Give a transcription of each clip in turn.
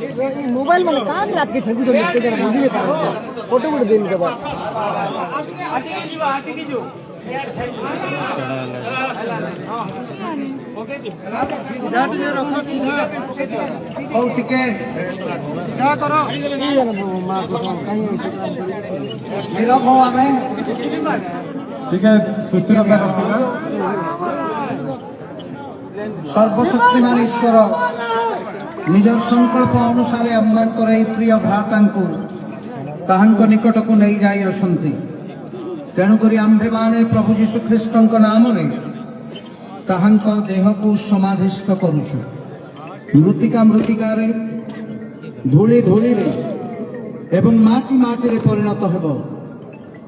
Mobile में काम आपके छवि तो देखते जरा बुझिए काम फोटो फोटो दे दे बस ହଉ ଟିକେ ଯାହା କର ନିରବ ହଉ ଆମେ ଟିକେ ସୁସ୍ଥିରତା ରଖିବା। ସର୍ବଶକ୍ତିମାନ ଈଶ୍ୱର ନିଜର ସଂକଳ୍ପ ଅନୁସାରେ ଆମମାନଙ୍କର ଏହି ପ୍ରିୟ ଭ୍ରାତାଙ୍କୁ ତାହାଙ୍କ ନିକଟକୁ ନେଇ ଯାଇ ଅଛନ୍ତି। ତେଣୁକରି ଆମ୍ଭେମାନେ ପ୍ରଭୁ ଯୀଶୁଖ୍ରୀଷ୍ଟଙ୍କ ନାମରେ ତାହାଙ୍କ ଦେହକୁ ସମାଧିସ୍ଥ କରୁଛୁ। ମୃତ୍ତିକା ମୃତ୍ତିକାରେ, ଧୂଳି ଧୂଳିରେ ଏବଂ ମାଟି ମାଟିରେ ପରିଣତ ହେବ।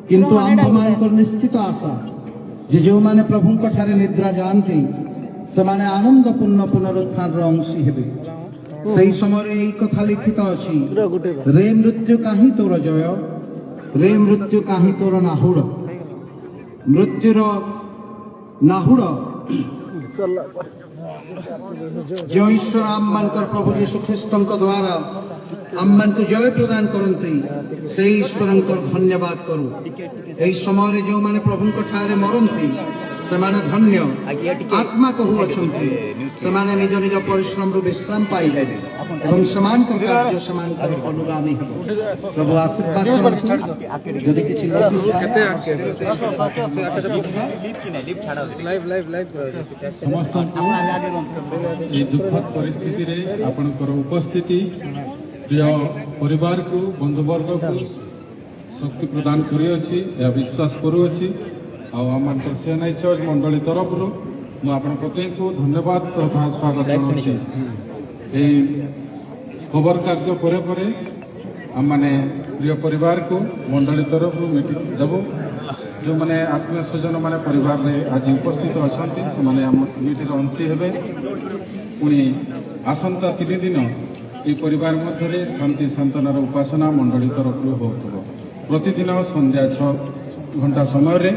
କିନ୍ତୁ ଆମ୍ଭମାନଙ୍କର ନିଶ୍ଚିତ ଆଶା ଯେ ଯେଉଁମାନେ ପ୍ରଭୁଙ୍କ ଠାରେ ନିଦ୍ରା ଯାଆନ୍ତି ସେମାନେ ଆନନ୍ଦପୂର୍ଣ୍ଣ ପୁନରୁତ୍ଥାନର ଅଂଶୀ ହେବେ। ସେହି ସମୟରେ ଏହି କଥା ଲିଖିତ ଅଛି, ରେ ମୃତ୍ୟୁ କାହିଁ ତୋର ଜୟ, ରେ ମୃତ୍ୟୁ କାହିଁ ତୋର ନାହୁଡ଼। ମୃତ୍ୟୁର ନାହୁଡ଼ ଯେଉଁ ଈଶ୍ୱର ଆମମାନଙ୍କର ପ୍ରଭୁ ଯୀଶୁଖ୍ରୀଷ୍ଟଙ୍କ ଦ୍ୱାରା ଆମମାନଙ୍କୁ ଜୟ ପ୍ରଦାନ କରନ୍ତି ସେହି ଈଶ୍ୱରଙ୍କର ଧନ୍ୟବାଦ କରୁ। ଏହି ସମୟରେ ଯେଉଁମାନେ ପ୍ରଭୁଙ୍କ ଠାରେ ମରନ୍ତି ସେମାନେ ଧନ୍ୟ। ଆତ୍ମା କହୁଅଛନ୍ତି ସେମାନେ ନିଜ ନିଜ ପରିଶ୍ରମରୁ ବିଶ୍ରାମ ପାଇବେ ଏବଂ ସେମାନଙ୍କର କାର୍ଯ୍ୟ ସେମାନଙ୍କର ଅନୁଗାମୀ ହେବ। ପ୍ରଭୁ ଆଶୀର୍ବାଦ କରନ୍ତୁ। ଯଦି କିଛି ସମସ୍ତଙ୍କୁ এই ଦୁଃଖଦ ପରିସ୍ଥିତିରେ ଆପଣଙ୍କର ଉପସ୍ଥିତି ପ୍ରିୟ ପରିବାରକୁ ବନ୍ଧୁବର୍ଗକୁ ଶକ୍ତି ପ୍ରଦାନ କରିଅଛି ଏହା ବିଶ୍ୱାସ କରୁଅଛି। ଆଉ ଆମମାନଙ୍କର ସିଏନ୍ଆଇ ଚର୍ଚ୍ଚ ମଣ୍ଡଳୀ ତରଫରୁ ମୁଁ ଆପଣ ପ୍ରତ୍ୟେକଙ୍କୁ ଧନ୍ୟବାଦ ତଥା ସ୍ୱାଗତ ଜଣାଉଛି। ଏହି ଖବର କାର୍ଯ୍ୟ ପରେ ପରେ ଆମମାନେ ପ୍ରିୟ ପରିବାରକୁ ମଣ୍ଡଳୀ ତରଫରୁ ମିଟିଂ ଦେବୁ। ଯେଉଁମାନେ ଆତ୍ମୀୟ ସ୍ୱଜନ ମାନେ ପରିବାରରେ ଆଜି ଉପସ୍ଥିତ ଅଛନ୍ତି ସେମାନେ ଆମ କମିଟିର ଅଂଶୀ ହେବେ। ପୁଣି ଆସନ୍ତା 3 ଦିନ ଏହି ପରିବାର ମଧ୍ୟରେ ଶାନ୍ତି ସାନ୍ତ୍ୱନାର ଉପାସନା ମଣ୍ଡଳୀ ତରଫରୁ ହେଉଥିବ। ପ୍ରତିଦିନ ସନ୍ଧ୍ୟା 6 ଘଣ୍ଟା ସମୟରେ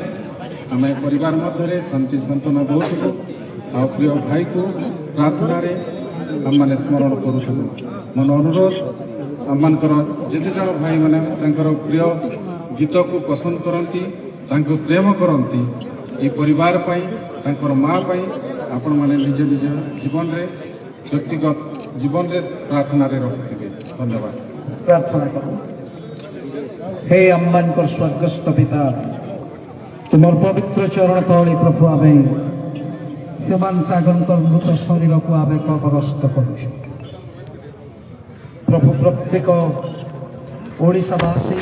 ଆମେ ପରିବାର ମଧ୍ୟରେ ଶାନ୍ତି ସାନ୍ତ୍ୱନା ଦେଉଥିବୁ। ଆଉ ପ୍ରିୟ ଭାଇକୁ ପ୍ରାର୍ଥନାରେ ଆମମାନେ ସ୍ମରଣ କରୁଥିବୁ। ମୋର ଅନୁରୋଧ, ଆମମାନଙ୍କର ଯେତେ ଜଣ ଭାଇମାନେ ତାଙ୍କର ପ୍ରିୟ ଗୀତକୁ ପସନ୍ଦ କରନ୍ତି, ତାଙ୍କୁ ପ୍ରେମ କରନ୍ତି, ଏହି ପରିବାର ପାଇଁ, ତାଙ୍କର ମା ପାଇଁ ଆପଣମାନେ ନିଜ ନିଜ ଜୀବନରେ ବ୍ୟକ୍ତିଗତ ଜୀବନରେ ପ୍ରାର୍ଥନାରେ ରଖିଥିବେ। ଧନ୍ୟବାଦ। ପ୍ରାର୍ଥନା କର। ହେ ଆମମାନଙ୍କର ସ୍ୱର୍ଗସ୍ଥ ପିତା, ତୁମର ପବିତ୍ର ଚରଣ ତଳେ ପ୍ରଭୁ ଆମେ ହ୍ୟୁମାନ ସାଗରଙ୍କର ମୃତ ଶରୀରକୁ ଆମେ କବରସ୍ଥ କରୁଛୁ। ପ୍ରଭୁ ପ୍ରତ୍ୟେକ ଓଡ଼ିଶାବାସୀ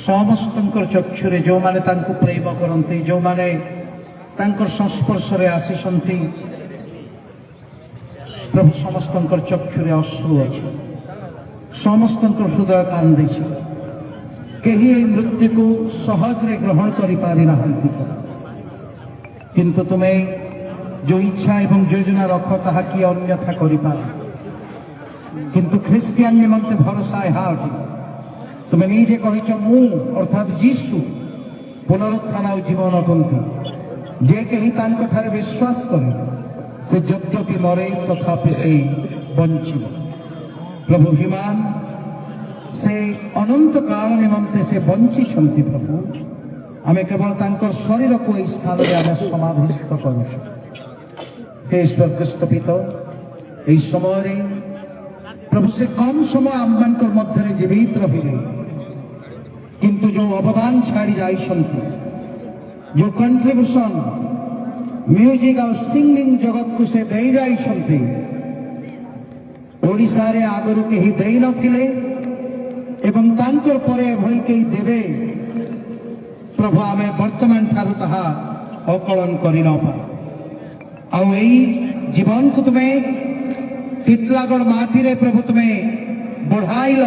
ସମସ୍ତଙ୍କର ଚକ୍ଷୁରେ ଯେଉଁମାନେ ତାଙ୍କୁ ପ୍ରେମ କରନ୍ତି, ଯେଉଁମାନେ ତାଙ୍କର ସଂସ୍ପର୍ଶରେ ଆସିଛନ୍ତି, ପ୍ରଭୁ ସମସ୍ତଙ୍କର ଚକ୍ଷୁରେ ଅଶ୍ରୁ ଅଛି, ସମସ୍ତଙ୍କର ହୃଦୟ କାନ୍ଦିଛି। କେହି ଏହି ମୃତ୍ୟୁକୁ ସହଜରେ ଗ୍ରହଣ କରିପାରି ନାହାନ୍ତି। କିନ୍ତୁ ତୁମେ ଯେଉଁ ଇଚ୍ଛା ଏବଂ ଯୋଜନା ରଖ ତାହା କିଏ ଅନ୍ୟଥା କରିପାରେ। କିନ୍ତୁ ଖ୍ରୀଷ୍ଟିଆନ ନିମନ୍ତେ ଭରସା ଏହା ଅଟେ, ତୁମେ ନିଜେ କହିଛ ମୁଁ ଅର୍ଥାତ୍ ଯୀଶୁ ପୁନରୁତ୍ଥାନ ଆଉ ଜୀବନ ଅଟନ୍ତି। ଯେ କେହି ତାଙ୍କଠାରେ ବିଶ୍ୱାସ କରେ ସେ ଯଦ୍ୟପି ମରେ ତଥାପି ସେ ବଞ୍ଚିବ। ପ୍ରଭୁ ହ୍ୟୁମାନ ସେ ଅନନ୍ତ କାଳ ନିମନ୍ତେ ସେ ବଞ୍ଚିଛନ୍ତି। ପ୍ରଭୁ ଆମେ କେବଳ ତାଙ୍କର ଶରୀରକୁ ଏହି ସ୍ଥାନରେ ଆମେ ସମାଧିସ୍ଥ କରୁଛୁ। ହେ ସ୍ୱର୍ଗସ୍ଥ ପିତା, ଏହି ସମୟରେ ପ୍ରଭୁ ସେ କମ୍ ସମୟ ଆମମାନଙ୍କର ମଧ୍ୟରେ ଜୀବିତ ରହିଲେ, କିନ୍ତୁ ଯେଉଁ ଅବଦାନ ଛାଡ଼ି ଯାଇଛନ୍ତି, ଯେଉଁ କଣ୍ଟ୍ରିବ୍ୟୁସନ ମ୍ୟୁଜିକ୍ ଆଉ ସିଙ୍ଗିଂ ଜଗତକୁ ସେ ଦେଇ ଯାଇଛନ୍ତି, ଓଡ଼ିଶାରେ ଆଗରୁ କେହି ଦେଇନଥିଲେ ଏବଂ ତାଙ୍କର ପରେ ଏଭଳି କେହି ଦେବେ ପ୍ରଭୁ ଆମେ ବର୍ତ୍ତମାନ ଠାରୁ ତାହା ଅକଳନ କରି ନପାରୁ। ଆଉ ଏଇ ଜୀବନକୁ ତୁମେ ଟିଟଲାଗଡ଼ ମାଟିରେ ପ୍ରଭୁ ତୁମେ ବଢ଼ାଇଲ।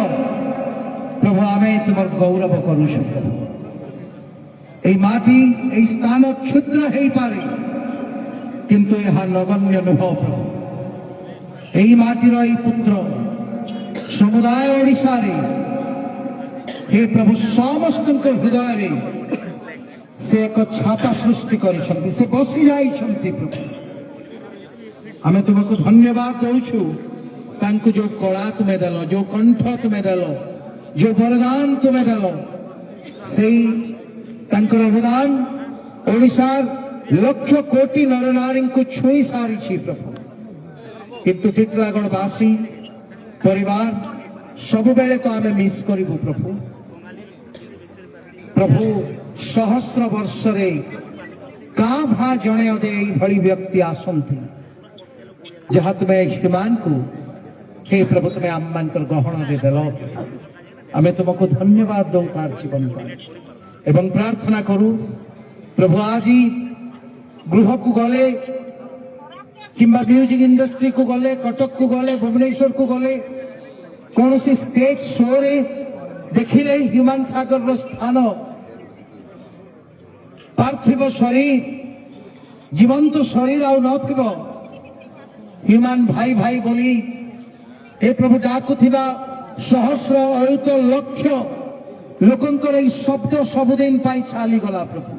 ପ୍ରଭୁ ଆମେ ତୁମର ଗୌରବ କରୁଛୁ। এই মাটি এই স্থান ক্ষুদ্র ହେଇପାରେ କିନ୍ତୁ ଏହା ନଗଣ୍ୟ ନୁହଁ। ପ୍ରଭୁ এই ମାଟିର এই ପୁତ୍ର ସମୁଦାୟ ଓଡ଼ିଶାରେ हे प्रभु ସମସ୍ତଙ୍କ ହୃଦୟରେ ସେ ଏକ ଛାପା ସୃଷ୍ଟି କରିଛନ୍ତି। ସେ ବସି ଯାଇଛନ୍ତି ପ୍ରଭୁ। आमे तुमको धन्यवाद दौछु तांकु जो कला तुम्हें देलो, जो कंठ तुम्हें देलो, जो वरदान तुम्हें देलो, सेई तांकर अवदान ओडिशार लक्ष कोटी नर नारी को छुई सारी प्रभु। किंतु टिटलागढ़वासी परिवार सब बेले तो आमे मिस करिबु प्रभु। प्रभु सहस्र वर्ष रे का भा जणे अदे भली व्यक्ति आसंती जहाँ तुम्हें हिमान को हे प्रभु तुम्हें आम्मान कर गहना दे देलो। आमे तुमको धन्यवाद दो तार जीवन पर एवं प्रार्थना करू प्रभु आज गृह को गले किंबा म्यूजिक इंडस्ट्री को गले, कटक को गले, भुवनेश्वर को गले, कौन सी स्टेज शो रे देखिले ह्यूमान सागर रो स्थान पार्थिव शरीर जीवंत शरीर आउ नथिब ह्यूमान भाई भाई बोली हे प्रभु डाकुथिबा सहस्र अयुत लक्ष लोकंकर ई शब्द सबुदिन पाई चाली गला प्रभु।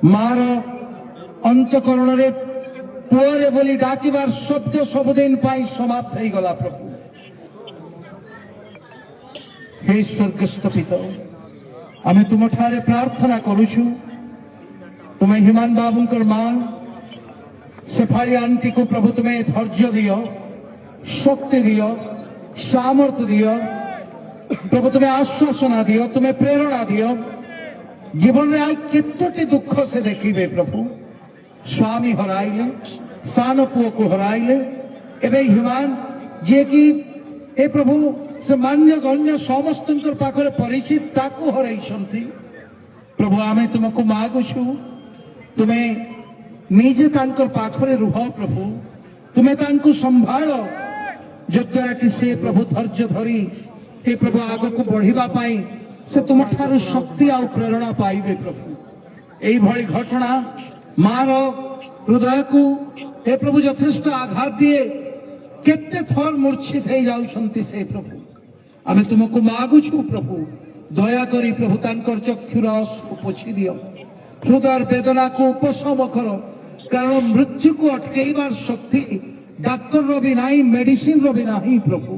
मार अंतकरण रे पुअरे बोली डाकिबार शब्द सबुदिन पाई समाप्त हो गला प्रभु। हे स्वर्गस्थ पिता आमे तुम ठारे प्रार्थना करुछु तुम्हें हिमान बाबूंकर मां शेफाली आंटी को प्रभु तुम्हें धैर्य दियो, शक्ति दियो, सामर्थ्य दियो प्रभु, तुम्हें आश्वासना दियो, तुम्हें प्रेरणा दियो। जीवन में केतोटी दुख से देखिए प्रभु, स्वामी हराइले, सान पुओ को हराइले, एवं हिमान जे कि ए प्रभु से मान्य गण्य समस्त पाखरे परिचित ताकू हराइछंती प्रभु। आमे तुमको मागुछु तुम्हें निजे तांकर पाखरे रुह प्रभु, तुम्हें तांकु संभालो जद्वारा कि से प्रभु धैर्य धरी हे प्रभु आग को बढ़िबा पाई से तुम ठारू शक्ति आ प्रेरणा पाइबे प्रभु। एई भली घटना मार हृदय को हे प्रभु यथेष्ट आघात दिए केते थर मूर्छित हो जाउछंती से प्रभु। आमे तुमको मागुछु प्रभु दया करी प्रभु तांकर चक्षुर अश्रु पोछि दियो, हृदय वेदना को उपशम करो, कारण मृत्यु को अटकेबार शक्ति डाक्तर रो भी नाही, मेडिसिन रो भी नाही प्रभु।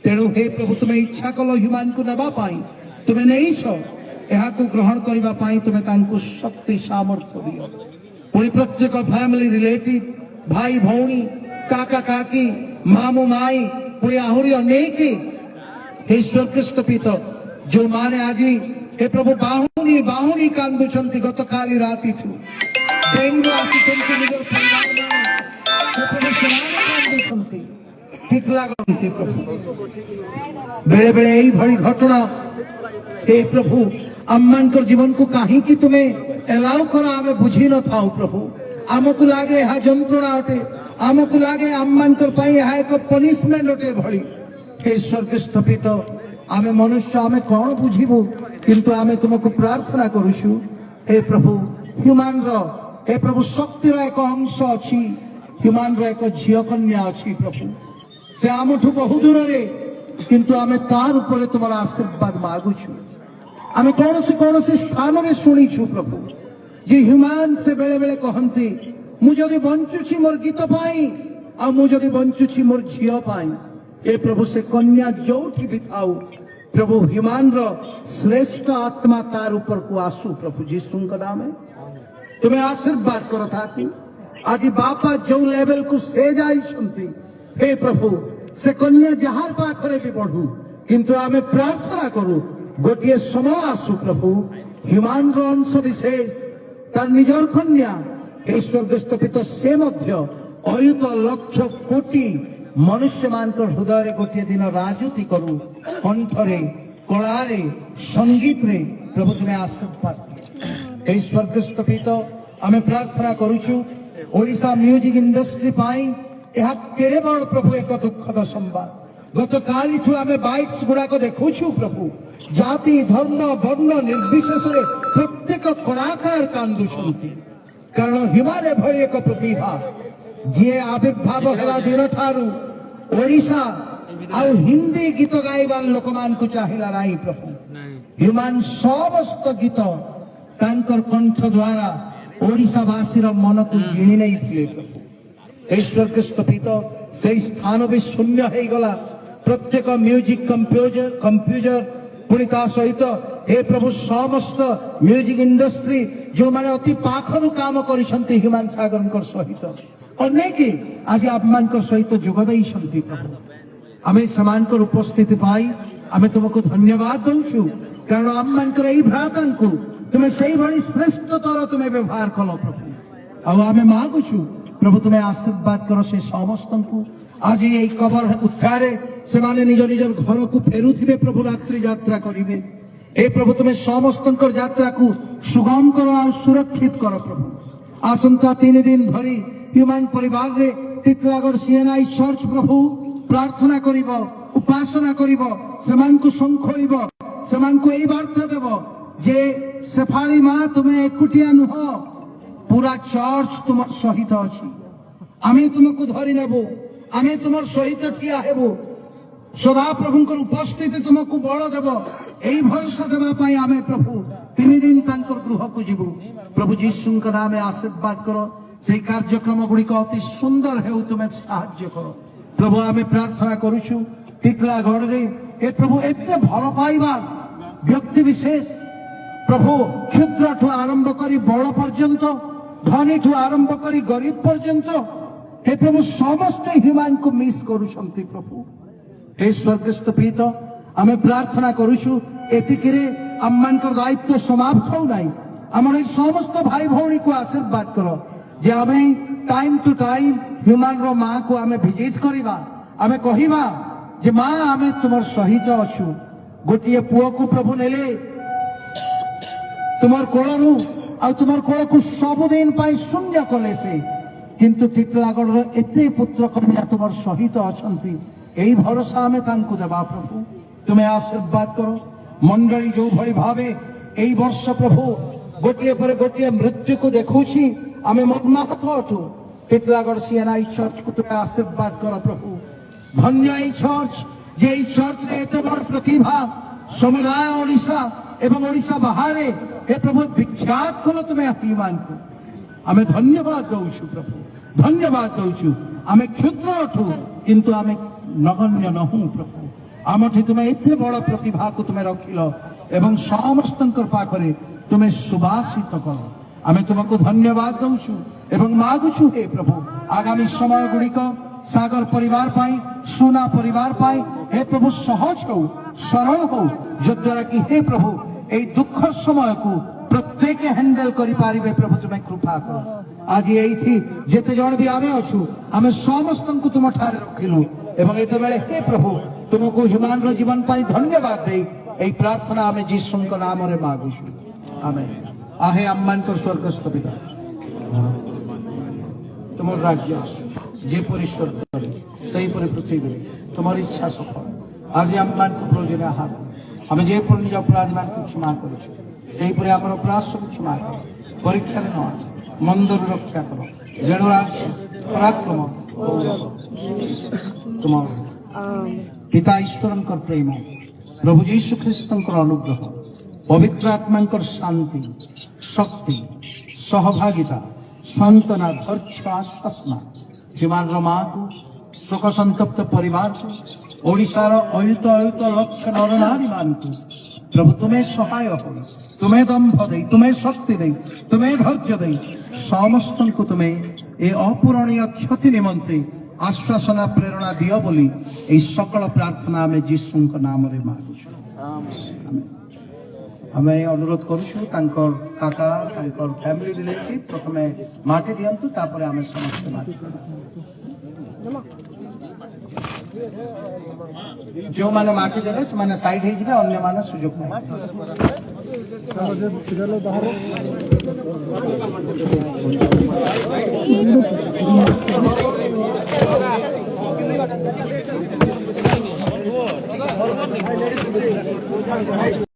तेणु हे प्रभु तुम्हें इच्छा कल ह्यूमान को नबा पाई तुम्हें नहीं छो यहा को ग्रहण करबा पाई तुम्हें तांको शक्ति सामर्थ्य दियो। पुणी प्रत्येक फैमिली रिलेटिव भाई भौणी काका काकी मामू माई पुणी आहुरी अनेक हे स्वर्गस्थ पिता जो माने आज हे प्रभु बाहुनी बाहुनी कांदुछंती गत काली राती छु डेंगू आसीछंती निजर परिवार हे प्रभु सेना कांदुछंती ठीक लागंती प्रभु। बेले बेले एई भली घटना हे प्रभु आम्मानकर जीवन को कहीं कि तुम्हें एलाउ करा आमे बुझी न थाओ प्रभु। आमको लागे हा जंत्रणा अटे, आमको लागे आम्मानकर पाई हा एक पनिशमेंट अटे भली। हे स्वर्गस्थ पिता आमे मनुष्य आमे कौन बुझिबो किंतु आमे तुमको प्रार्थना करुछु हे प्रभु ह्यूमान रो हे प्रभु शक्ति रो एक अंश अछि, ह्यूमान रो एक झियो कन्या अछि प्रभु। से आमठु बहु दूर रे किंतु आमे तार ऊपर तुम्हारा आशीर्वाद मागुछु। आमे कौन से स्थान रे सुनिछु प्रभु जे ह्यूमान से बेले बेले कहंती मु जदि बंचुछि मोर गीत पाई आ मु जदि बंचुछि मोर झियो पाई। ए प्रभु से कन्या जोठी भी थाउ प्रभु ह्यूमान रो श्रेष्ठ आत्मा तार ऊपर को आसु प्रभु यीशु का नाम है तुम्हें आशीर्वाद करो थाकी। आज बापा जो लेवल को से जाई छंती हे प्रभु से कन्या जहार पाखरे भी बढ़ू किंतु आमे प्रार्थना करू गोटे समय आसु प्रभु ह्यूमान रो अंश विशेष तार निजर कन्या हे स्वर्गस्थ पिता से मध्य अयुत लक्ष कोटी मनुष्य मान हृदय गोटे दिन राजती करू कंठरे कलारे संगीत रे प्रभु तुम्हें आशीर्वाद हे स्वर्गस्थ पिता आमे प्रार्थना करूछु ओडिशा म्यूजिक इंडस्ट्री पाई यह केड़े बड़ प्रभु एक दुखद संवाद गत काली आमे बाइट्स गुड़ाक देखुछु प्रभु जाति धर्म वर्ण निर्विशेष प्रत्येक कलाकार कांदुछंती कारण हिमालय भय एक प्रतिभा जी आविर्भाव हला दिन ठारू ओडिशा आउ हिंदी गीत गाइबार लोक मान को चाहिला नाही प्रभु ह्यूमान समस्त गीत तांकर कंठ द्वारा ओडिशावासी मन को जिणी नहीं थे प्रभु এই স্বর্গস্থ পিতা সেই স্থান भी शून्य हो गला प्रत्येक म्यूजिक कंप्यूटर पुणी ता सहित हे प्रभु समस्त म्यूजिक इंडस्ट्री जो माने अति पाखरु काम करिसंती ह्यूमन सागर सहित अनेक आज आम सहित जोगद प्रभु आम समान उपस्थिति पाई आम तुमको धन्यवाद दौचु कारण आम भ्राता को तुम्हें से श्रेष्ठतर तुम्हें व्यवहार कल प्रभु आम मागुचु प्रभु तुम्हें आशीर्वाद कर से समस्त को आज ये कबर उद्धार से निज निज घर को फेरुवे प्रभु रात्रि यात्रा करेंगे ए प्रभु तुम्हें समस्त यात्रा को सुगम कर सुरक्षित कर प्रभु आसंता 3 दिन धरी ह्यूमन परिवार रे टिटलागढ़ सीएनआई चर्च प्रभु प्रार्थना करिब उपासना करिब समान को संखोइब समान को एई वार्ता देब जे सेफाली मां तुम्हें एकुटिया नुह पूरा चर्च तुम सहित अच्छी आमे तुमको धरी नेबो आमे तुम सहित ठिया हेबो सदा प्रभु उपस्थिति तुमको बल देव यही भरोसा देवाई आमे प्रभु 3 दिन गृह को जीवु प्रभु जीशु नाम आशीर्वाद कर से कार्यक्रम गुड़िक अति सुंदर है तुम्हें साहाय्य कर प्रभु आमे प्रार्थना करुछु टिटलागढ़ रे ए प्रभु एते भल पाइबा व्यक्ति विशेष प्रभु क्षुद्र ठू आरंभ करी बड़ पर्यंत धनी ठू आरंभ करी गरीब पर्यंत हे प्रभु समस्त ह्यूमन को मिस करुछंती प्रभु हे स्वर्गस्थ पिता आमे प्रार्थना करुछु एतिकिरे आममानकर दायित्व समाप्त हो नाही आमर समस्त भाई भौणी को आशीर्वाद करो जे आमे टाइम टू टाइम ह्यूमन रो मां को आमे विजिट करिबा आमे कहिबा जे मां आमे तुमर सहित अछु गोटिए पुओ को प्रभु नेले तुमर कोलरु आ तुमर कोल को सबुदिन पाई शून्य कले से किंतु टिटलागढ़ एते पुत्र कन्या तुमर सहित अछंती एई भरोसा आमे तांकु देबा प्रभु तुम्हें आशीर्वाद करो मंडली जो भली भावे एई वर्ष प्रभु गोटिए पर गोटिए मृत्यु को देखुछि आमे मर्माहत अटु टिटलागढ़ सीएनआई चर्च को तुम्हें आशीर्वाद करो प्रभु धन्य एई चर्च जे एई चर्च रे एते बड़ प्रतिभा समुदाय ओडिशा एवं ओडिशा बाहर हे प्रभु विख्यात करो तुम्हें अभिमान को आमे धन्यवाद दौचु प्रभु धन्यवाद दौचु आमे क्षुद्र अठु किंतु आमे नगण्य नहु प्रभु आमठी तुम्हें एते बड़ प्रतिभा को तुम्हें रखिल एवं समस्त पाखरे तुम्हें सुभाषित कर आमे तुमको धन्यवाद दौचु एवं मागुछु हे प्रभु आगामी समय गुड़िक सागर परिवार पाई सुना परिवार पाई हे प्रभु सहज हो सरल हो जद्वारा कि हे प्रभु ए दुख समय को प्रत्येक हैंडल करि पारिबे प्रभु तुम्हें कृपा करो आज एठी जेते जण भी आमे अछु आमे समस्त को तुम ठारे रखिलु एवं एते बेले हे प्रभु तुमको ह्यूमन रो जीवन पाई धन्यवाद देई एई प्रार्थना आमे जीसु को नाम रे मागुछु आमेन आहे आम्मान को स्वर्गस्थ पिता तुम राज्य जे परि स्वर्ग सही परि पृथ्वी तुम्हारी इच्छा सफल आज आम्मान को प्रयोजन आहार आमे जे पर निज अपराधी मान को क्षमा करिछु सही परि हमर अपराध सब क्षमा कर परीक्षा रे न मंदर रक्षा करो जेणु राज्य पराक्रम तुम पिता ईश्वरन कर प्रेम प्रभु जीशु ख्रिस्तन कर अनुग्रह पवित्र आत्मा कर शांति शक्ति सहभागिता सांत्वना धैर्य आश्वासना ह्यूमन रमा को शोक संतप्त परिवार को ओडिशार अयुत अयुत लक्ष नर नारी मान को प्रभु तुम्हें सहाय हो तुम्हें दंभ दे तुम्हें शक्ति दे तुम्हें धैर्य दे समस्त को तुम्हें ए अपूरणीय क्षति निमंते आश्वासना प्रेरणा दियो बोली ए सकल प्रार्थना में जीसु नाम रे मागुछु हमें अनुरोध करूछु तांकर काका तांकर फैमिली रिलेटिव प्रथमे माटी दियंतु तापरे हमें समस्त माटी जो माने माटी देबे से माने साइड हे जिबे अन्य माने सुयोग नै